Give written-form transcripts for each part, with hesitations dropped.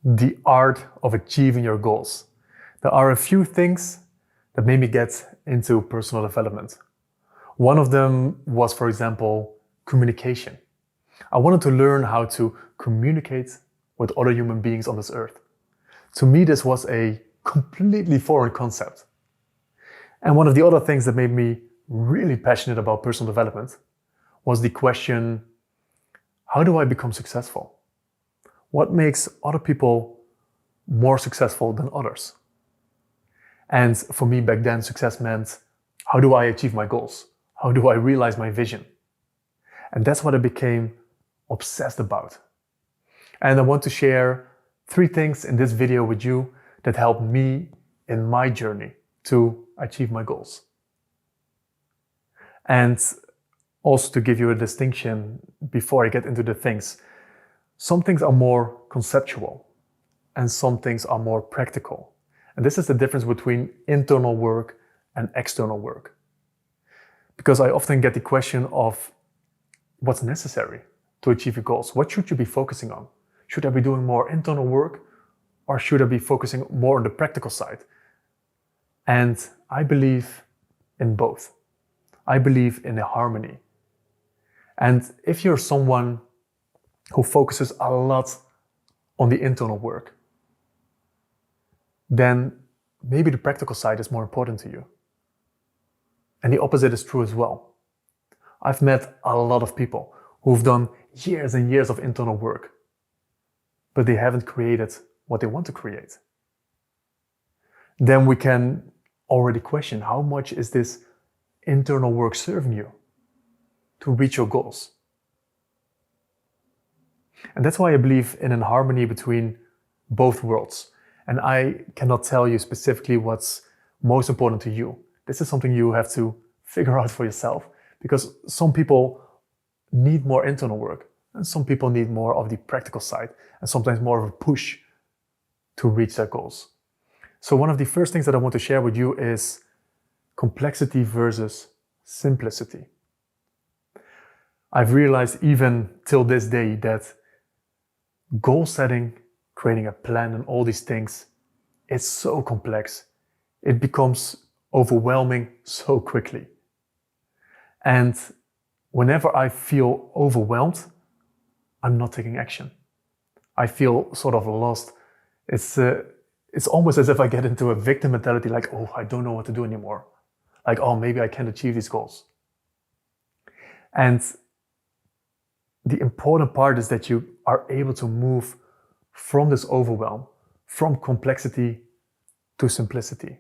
the art of achieving your goals. There are a few things that made me get into personal development. One of them was, for example, communication. I wanted to learn how to communicate with other human beings on this earth. To me, this was a completely foreign concept. And one of the other things that made me really passionate about personal development was the question, how do I become successful? What makes other people more successful than others? And for me back then, success meant, how do I achieve my goals? How do I realize my vision? And that's what I became obsessed about. And I want to share 3 things in this video with you that helped me in my journey to achieve my goals. And also to give you a distinction before I get into the things. Some things are more conceptual and some things are more practical. And this is the difference between internal work and external work. Because I often get the question of what's necessary to achieve your goals. What should you be focusing on? Should I be doing more internal work or should I be focusing more on the practical side? And I believe in both. I believe in a harmony. And if you're someone who focuses a lot on the internal work, then maybe the practical side is more important to you. And the opposite is true as well. I've met a lot of people who've done years and years of internal work, but they haven't created what they want to create. Then we can already question, how much is this internal work serving you to reach your goals? And that's why I believe in a harmony between both worlds. And I cannot tell you specifically what's most important to you. This is something you have to figure out for yourself, because some people need more internal work and some people need more of the practical side and sometimes more of a push to reach their goals. So one of the first things that I want to share with you is complexity versus simplicity. I've realized even till this day that goal setting, creating a plan and all these things, it's so complex. It becomes overwhelming so quickly. And whenever I feel overwhelmed, I'm not taking action. I feel sort of lost. It's almost as if I get into a victim mentality, like, oh, I don't know what to do anymore. Like, oh, maybe I can't achieve these goals. And the important part is that you are able to move from this overwhelm, from complexity to simplicity.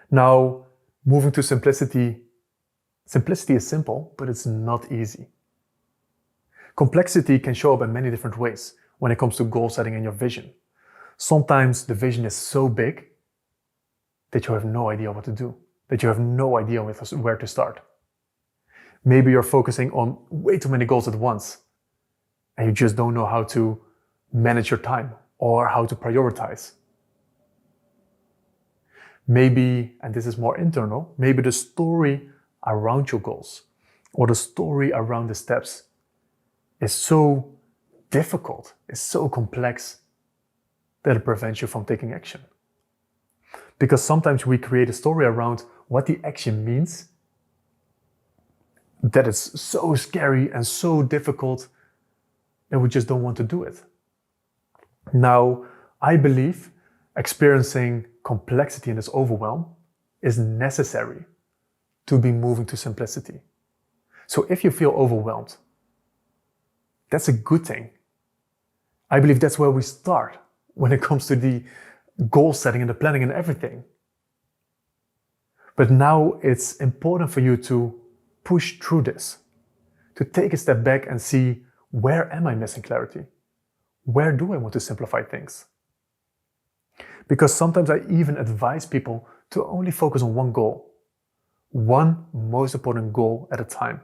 Now, moving to simplicity is simple, but it's not easy. Complexity can show up in many different ways when it comes to goal setting and your vision. Sometimes the vision is so big that you have no idea what to do, that you have no idea where to start. Maybe you're focusing on way too many goals at once and you just don't know how to manage your time or how to prioritize. Maybe, and this is more internal, maybe the story around your goals or the story around the steps is so difficult, is so complex that it prevents you from taking action. Because sometimes we create a story around what the action means that it's so scary and so difficult that we just don't want to do it. Now, I believe experiencing complexity and this overwhelm is necessary to be moving to simplicity. So if you feel overwhelmed, that's a good thing. I believe that's where we start when it comes to the goal setting and the planning and everything. But now it's important for you to push through this, to take a step back and see, where am I missing clarity? Where do I want to simplify things? Because sometimes I even advise people to only focus on one goal, one most important goal at a time.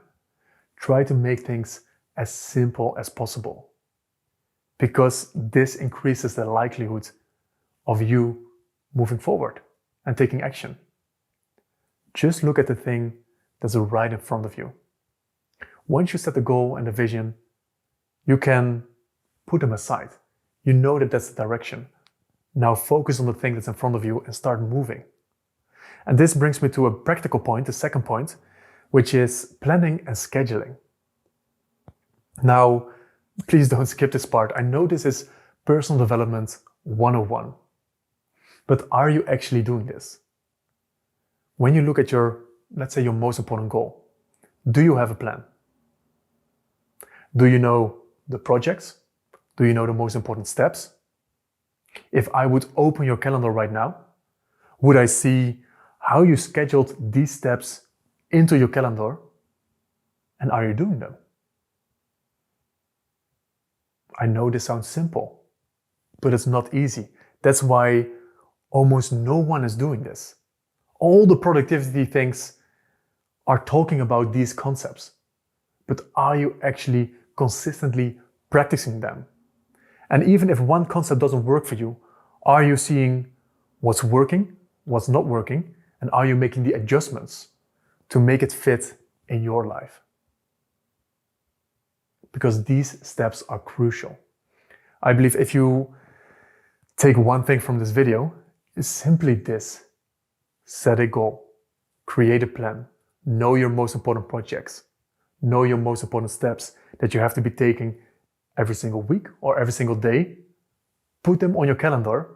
Try to make things as simple as possible, because this increases the likelihood of you moving forward and taking action. Just look at the thing that's right in front of you. Once you set the goal and the vision, you can put them aside. You know that that's the direction. Now focus on the thing that's in front of you and start moving. And this brings me to a practical point, the second point, which is planning and scheduling. Now, please don't skip this part. I know this is personal development 101. But are you actually doing this? When you look at let's say your most important goal, do you have a plan? Do you know the projects? Do you know the most important steps? If I would open your calendar right now, would I see how you scheduled these steps into your calendar? And are you doing them? I know this sounds simple, but it's not easy. That's why almost no one is doing this. All the productivity things are talking about these concepts, but are you actually consistently practicing them? And even if one concept doesn't work for you, are you seeing what's working, what's not working, and are you making the adjustments to make it fit in your life? Because these steps are crucial. I believe if you take one thing from this video, it's simply this: set a goal, create a plan, know your most important projects, know your most important steps that you have to be taking every single week or every single day, put them on your calendar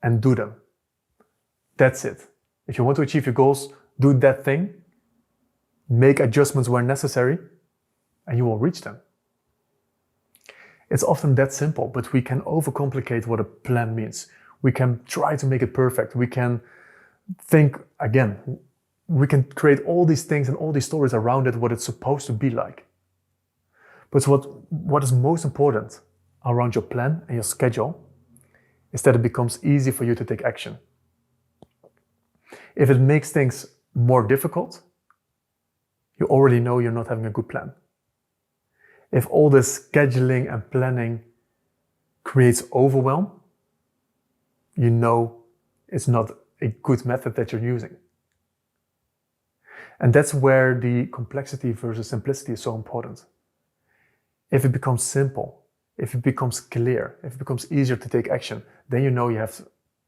and do them. That's it. If you want to achieve your goals, do that thing, make adjustments where necessary, and you will reach them. It's often that simple, but we can overcomplicate what a plan means. We can try to make it perfect. We can think, again, we can create all these things and all these stories around it, what it's supposed to be like. But what is most important around your plan and your schedule is that it becomes easy for you to take action. If it makes things more difficult, you already know you're not having a good plan. If all this scheduling and planning creates overwhelm, you know it's not a good method that you're using. And that's where the complexity versus simplicity is so important. If it becomes simple, if it becomes clear, if it becomes easier to take action, then you know you have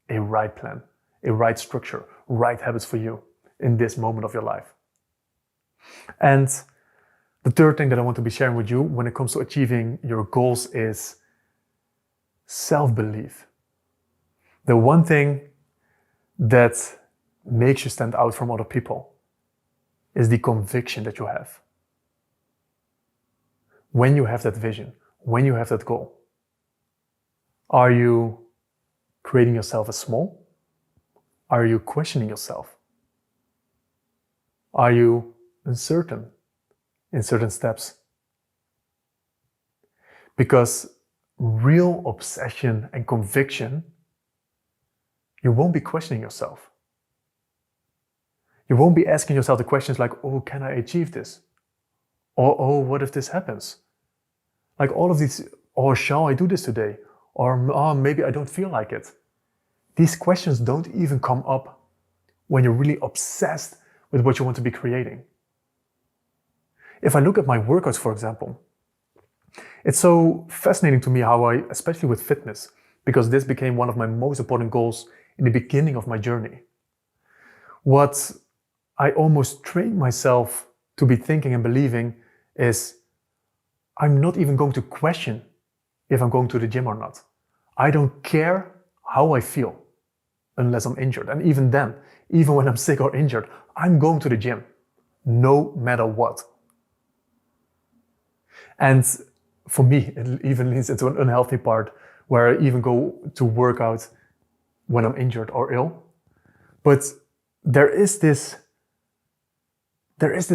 a right plan, a right structure, right habits for you in this moment of your life. And the third thing that I want to be sharing with you when it comes to achieving your goals is self-belief. The one thing that makes you stand out from other people is the conviction that you have. When you have that vision, when you have that goal, are you creating yourself as small? Are you questioning yourself? Are you uncertain in certain steps? Because real obsession and conviction, you won't be questioning yourself. You won't be asking yourself the questions like, oh, can I achieve this? Or, oh, what if this happens? Like all of these, or shall I do this today? Or, oh, maybe I don't feel like it. These questions don't even come up when you're really obsessed with what you want to be creating. If I look at my workouts, for example, it's so fascinating to me how especially with fitness, because this became one of my most important goals in the beginning of my journey. What I almost trained myself to be thinking and believing is, I'm not even going to question if I'm going to the gym or not. I don't care how I feel unless I'm injured. And even then, even when I'm sick or injured, I'm going to the gym, no matter what. And for me, it even leads into an unhealthy part where I even go to work out when I'm injured or ill. But there is this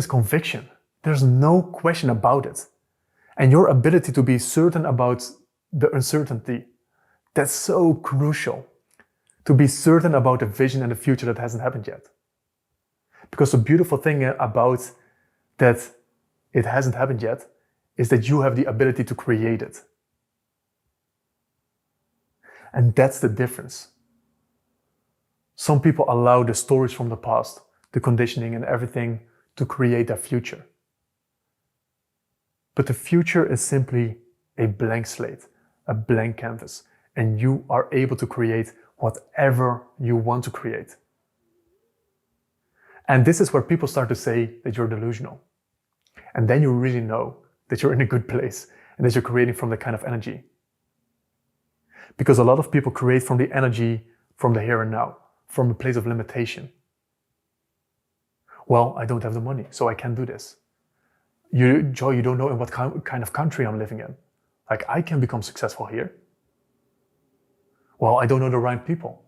conviction. There's no question about it. And your ability to be certain about the uncertainty, that's so crucial. To be certain about the vision and the future that hasn't happened yet. Because the beautiful thing about that it hasn't happened yet is that you have the ability to create it. And that's the difference. Some people allow the stories from the past, the conditioning and everything to create their future. But the future is simply a blank slate, a blank canvas, and you are able to create whatever you want to create. And this is where people start to say that you're delusional. And then you really know that you're in a good place and that you're creating from that kind of energy. Because a lot of people create from the energy from the here and now, from a place of limitation. Well, I don't have the money, so I can't do this. Joy, you don't know in what kind of country I'm living in. Like, I can become successful here. Well, I don't know the right people.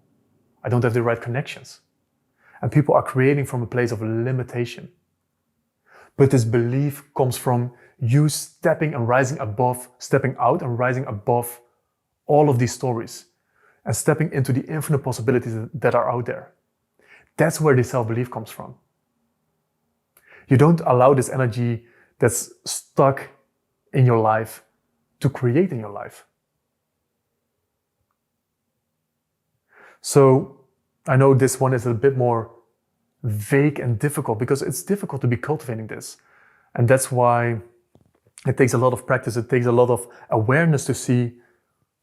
I don't have the right connections. And people are creating from a place of limitation. But this belief comes from you stepping and rising above, stepping out and rising above all of these stories and stepping into the infinite possibilities that are out there. That's where the self-belief comes from. You don't allow this energy that's stuck in your life to create in your life. So I know this one is a bit more vague and difficult because it's difficult to be cultivating this. And that's why it takes a lot of practice. It takes a lot of awareness to see,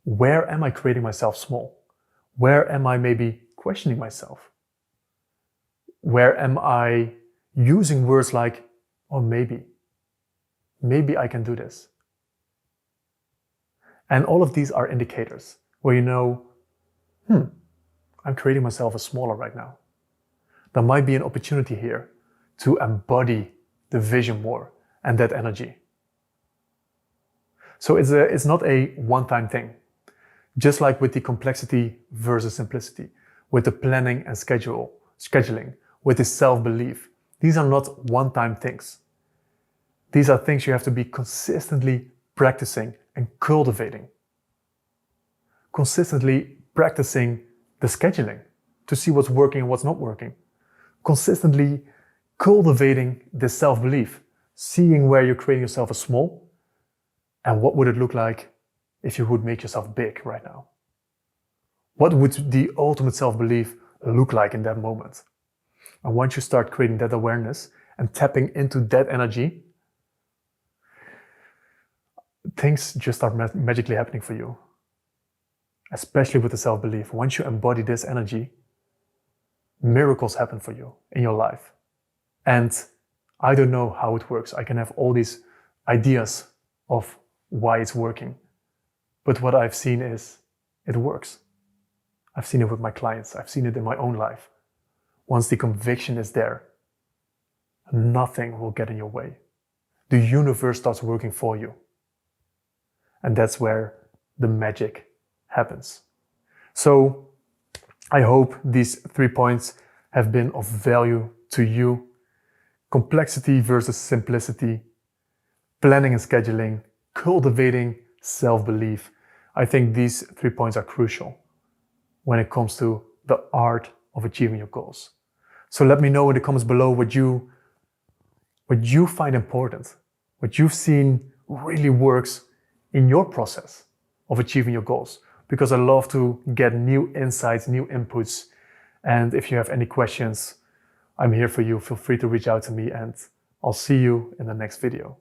where am I creating myself small? Where am I maybe questioning myself? Where am I using words like, oh, maybe I can do this. And all of these are indicators where you know, I'm creating myself as smaller right now. There might be an opportunity here to embody the vision more and that energy. So it's not a one-time thing. Just like with the complexity versus simplicity, with the planning and scheduling, with the self-belief. These are not one-time things. These are things you have to be consistently practicing and cultivating. Consistently practicing the scheduling to see what's working and what's not working. Consistently cultivating the self-belief, seeing where you're creating yourself as small and what would it look like if you would make yourself big right now. What would the ultimate self-belief look like in that moment? And once you start creating that awareness and tapping into that energy, things just start magically happening for you. Especially with the self-belief. Once you embody this energy, miracles happen for you in your life. And I don't know how it works. I can have all these ideas of why it's working. But what I've seen is it works. I've seen it with my clients. I've seen it in my own life. Once the conviction is there, nothing will get in your way. The universe starts working for you. And that's where the magic happens. So I hope these 3 points have been of value to you. Complexity versus simplicity, planning and scheduling, cultivating self-belief. I think these 3 points are crucial when it comes to the art of achieving your goals. So let me know in the comments below what you find important, what you've seen really works in your process of achieving your goals. Because I love to get new insights, new inputs. And if you have any questions, I'm here for you. Feel free to reach out to me and I'll see you in the next video.